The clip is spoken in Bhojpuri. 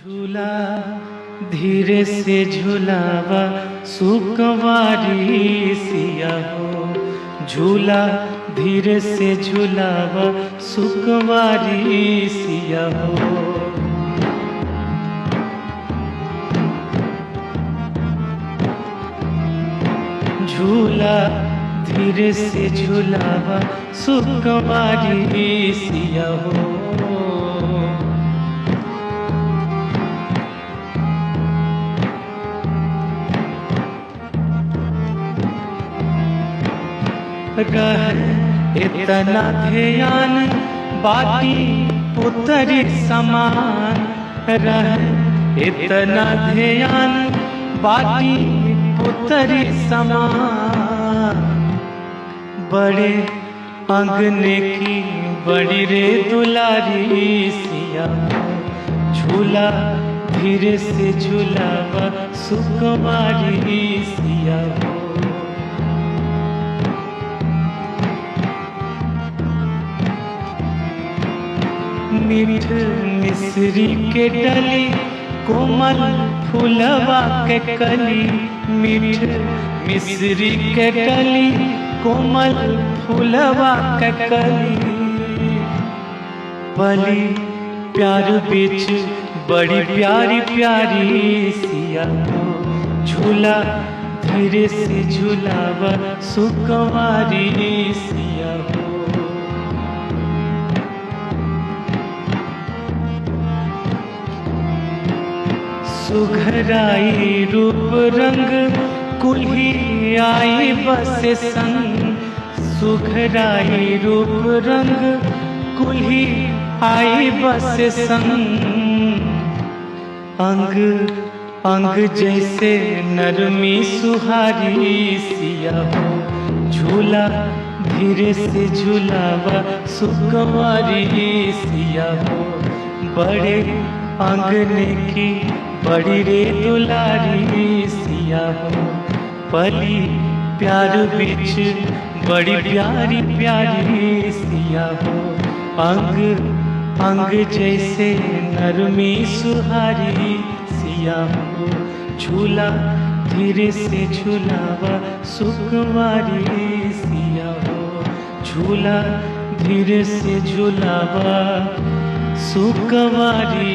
झूला धीरे से झूलावा सुकवारी सिया हो। झूला धीरे से झूलावा सुकवारी सिया हो। झूला धीरे से झूलावा सुकवारी सिया हो। रह इतना ध्यान बाकी पुतरी समान। रह इतना ध्यान बाकी पुतरी समान। बड़े अंगने की बड़ी रे दुलारी सिया हो। झूला धीरे से झूलावा सुकुमारी सिया हो। मीठ मिश्री के डली कोमल फूलवा के कली। मीठ मिश्री के डली कोमल फूलवा के कली। बली प्यार बीच बड़ी प्यारी प्यारी सिया हो। झूला धीरे से झूलावा सुकुमारी सिया हो। सुघराई रूप रंग कुल्ही आई बस संग। सुघराई रूप रंग कुल्ही आई बस संग। अंग अंग जैसे नरमी सुहारी सिया हो। झूला धीरे से झूलावा सुकुमारी सिया हो। बड़े अंगने की बड़ी रे दुलारी सिया हो। पली प्यार बिच बड़ी प्यारी प्यारी सिया हो। अंग अंग जैसे नरमी सुहारी सिया हो। झूला धीरे से झूलावा सुकुमारी सिया हो। झूला धीरे से झूलावा सुकुमारी